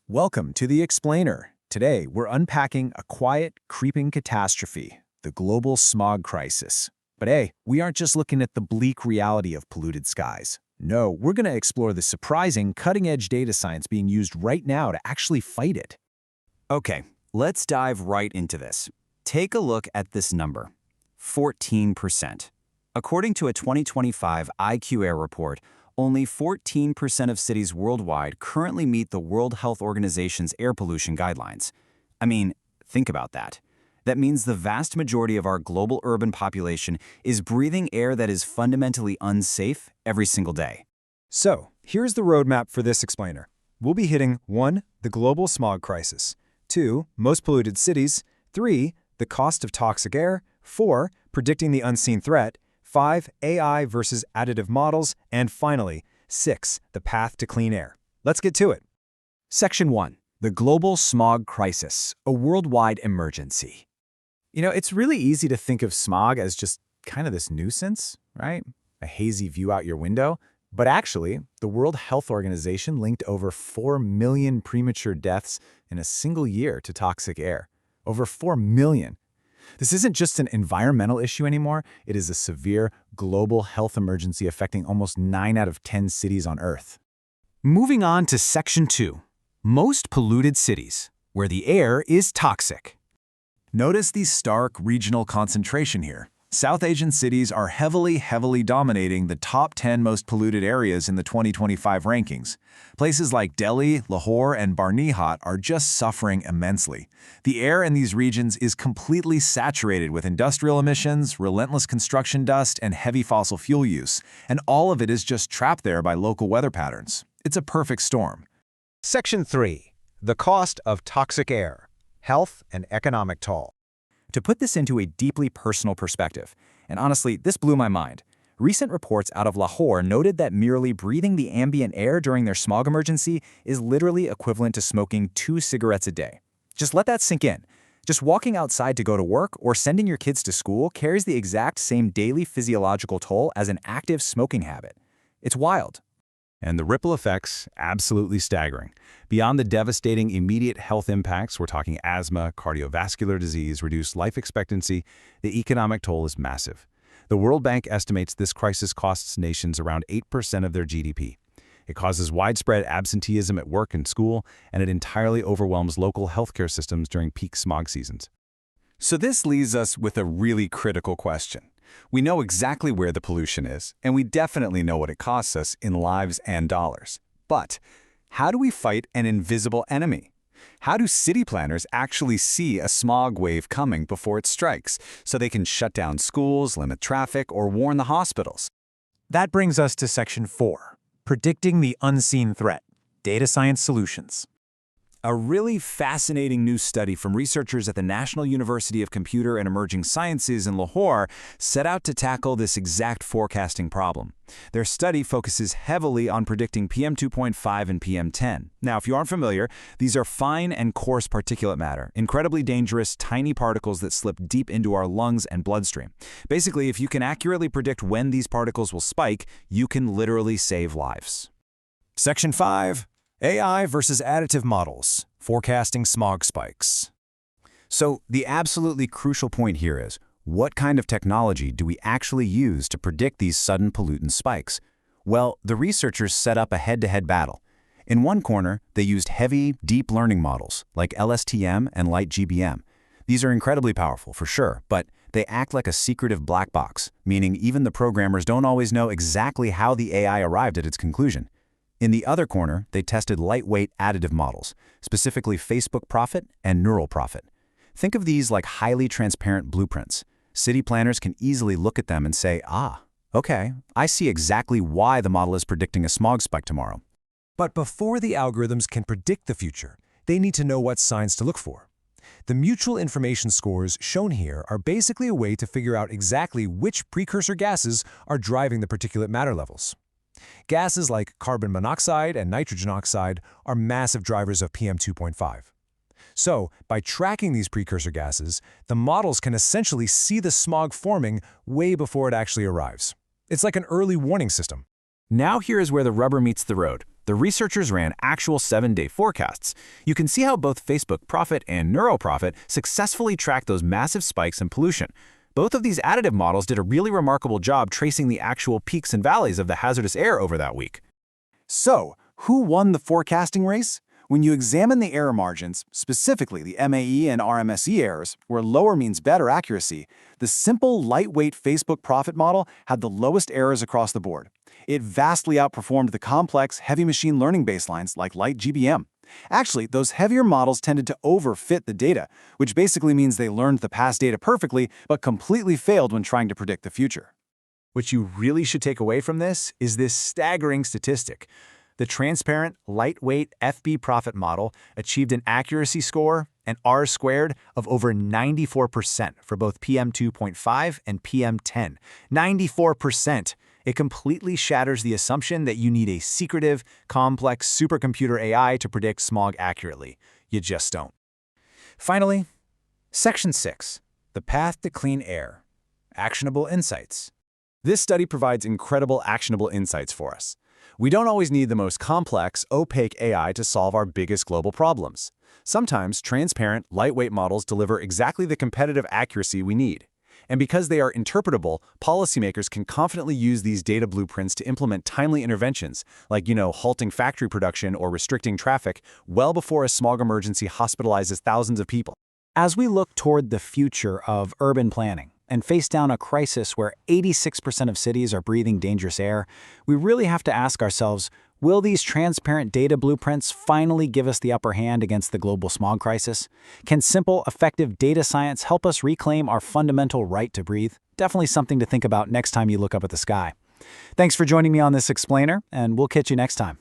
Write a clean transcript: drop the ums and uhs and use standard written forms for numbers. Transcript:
Welcome to The Explainer. Today, we're unpacking a quiet, creeping catastrophe, the global smog crisis. But hey, we aren't just looking at the bleak reality of polluted skies. No, we're going to explore the surprising, cutting-edge data science being used right now to actually fight it. Okay, let's dive right into this. Take a look at this number, 14%. According to a 2025 IQ Air report, only 14% of cities worldwide currently meet the World Health Organization's air pollution guidelines. I mean, think about that. That means the vast majority of our global urban population is breathing air that is fundamentally unsafe every single day. So, here's the roadmap for this explainer. We'll be hitting 1. The global smog crisis, 2. Most polluted cities, 3. The cost of toxic air, 4. Predicting the unseen threat, 5. AI versus additive models, and finally, 6. The path to clean air. Let's get to it. Section 1. The global smog crisis, a worldwide emergency. It's really easy to think of smog as just kind of this nuisance, right? A hazy view out your window. But actually, the World Health Organization linked over 4 million premature deaths in a single year to toxic air. Over 4 million. This isn't just an environmental issue anymore. It is a severe global health emergency affecting almost 9 out of 10 cities on Earth. Moving on to Section 2. Most polluted cities, where the air is toxic. Notice the stark regional concentration here. South Asian cities are heavily dominating the top 10 most polluted areas in the 2025 rankings. Places like Delhi, Lahore, and Barnihat are just suffering immensely. The air in these regions is completely saturated with industrial emissions, relentless construction dust, and heavy fossil fuel use, and all of it is just trapped there by local weather patterns. It's a perfect storm. Section 3. The cost of toxic air, health and economic toll. To put this into a deeply personal perspective, and honestly, this blew my mind, recent reports out of Lahore noted that merely breathing the ambient air during their smog emergency is literally equivalent to smoking 2 cigarettes a day. Just let that sink in. Just walking outside to go to work or sending your kids to school carries the exact same daily physiological toll as an active smoking habit. It's wild. And the ripple effects, absolutely staggering. Beyond the devastating immediate health impacts, we're talking asthma, cardiovascular disease, reduced life expectancy, the economic toll is massive. The World Bank estimates this crisis costs nations around 8% of their GDP. It causes widespread absenteeism at work and school, and it entirely overwhelms local healthcare systems during peak smog seasons. So this leaves us with a really critical question. We know exactly where the pollution is, and we definitely know what it costs us in lives and dollars. But how do we fight an invisible enemy? How do city planners actually see a smog wave coming before it strikes, so they can shut down schools, limit traffic, or warn the hospitals? That brings us to Section 4. Predicting the unseen threat, data science solutions. A really fascinating new study from researchers at the National University of Computer and Emerging Sciences in Lahore set out to tackle this exact forecasting problem. Their study focuses heavily on predicting PM 2.5 and PM 10. Now, if you aren't familiar, these are fine and coarse particulate matter, incredibly dangerous, tiny particles that slip deep into our lungs and bloodstream. Basically, if you can accurately predict when these particles will spike, you can literally save lives. Section 5. AI versus additive models, forecasting smog spikes. So the absolutely crucial point here is, what kind of technology do we actually use to predict these sudden pollutant spikes? Well, the researchers set up a head-to-head battle. In one corner, they used heavy, deep learning models like LSTM and LightGBM. These are incredibly powerful, for sure, but they act like a secretive black box, meaning even the programmers don't always know exactly how the AI arrived at its conclusion. In the other corner, they tested lightweight additive models, specifically Facebook Prophet and Neural Prophet. Think of these like highly transparent blueprints. City planners can easily look at them and say, okay, I see exactly why the model is predicting a smog spike tomorrow. But before the algorithms can predict the future, they need to know what signs to look for. The mutual information scores shown here are basically a way to figure out exactly which precursor gases are driving the particulate matter levels. Gases like carbon monoxide and nitrogen oxide are massive drivers of PM 2.5. So, by tracking these precursor gases, the models can essentially see the smog forming way before it actually arrives. It's like an early warning system. Now here is where the rubber meets the road. The researchers ran actual 7-day forecasts. You can see how both Facebook Profit and NeuroProfit successfully tracked those massive spikes in pollution. Both of these additive models did a really remarkable job tracing the actual peaks and valleys of the hazardous air over that week. So, who won the forecasting race? When you examine the error margins, specifically the MAE and RMSE errors, where lower means better accuracy, the simple, lightweight Facebook Profit model had the lowest errors across the board. It vastly outperformed the complex, heavy machine learning baselines like light GBM. Actually, those heavier models tended to overfit the data, which basically means they learned the past data perfectly but completely failed when trying to predict the future. What you really should take away from this is this staggering statistic. The transparent, lightweight FB Profit model achieved an accuracy score, an R-squared, of over 94% for both PM2.5 and PM10. 94%! It completely shatters the assumption that you need a secretive, complex supercomputer AI to predict smog accurately. You just don't. Finally, Section 6, The Path to Clean Air. Actionable Insights. This study provides incredible actionable insights for us. We don't always need the most complex, opaque AI to solve our biggest global problems. Sometimes transparent, lightweight models deliver exactly the competitive accuracy we need. And because they are interpretable, policymakers can confidently use these data blueprints to implement timely interventions, like, halting factory production or restricting traffic, well before a smog emergency hospitalizes thousands of people. As we look toward the future of urban planning and face down a crisis where 86% of cities are breathing dangerous air, we really have to ask ourselves, will these transparent data blueprints finally give us the upper hand against the global smog crisis? Can simple, effective data science help us reclaim our fundamental right to breathe? Definitely something to think about next time you look up at the sky. Thanks for joining me on this explainer, and we'll catch you next time.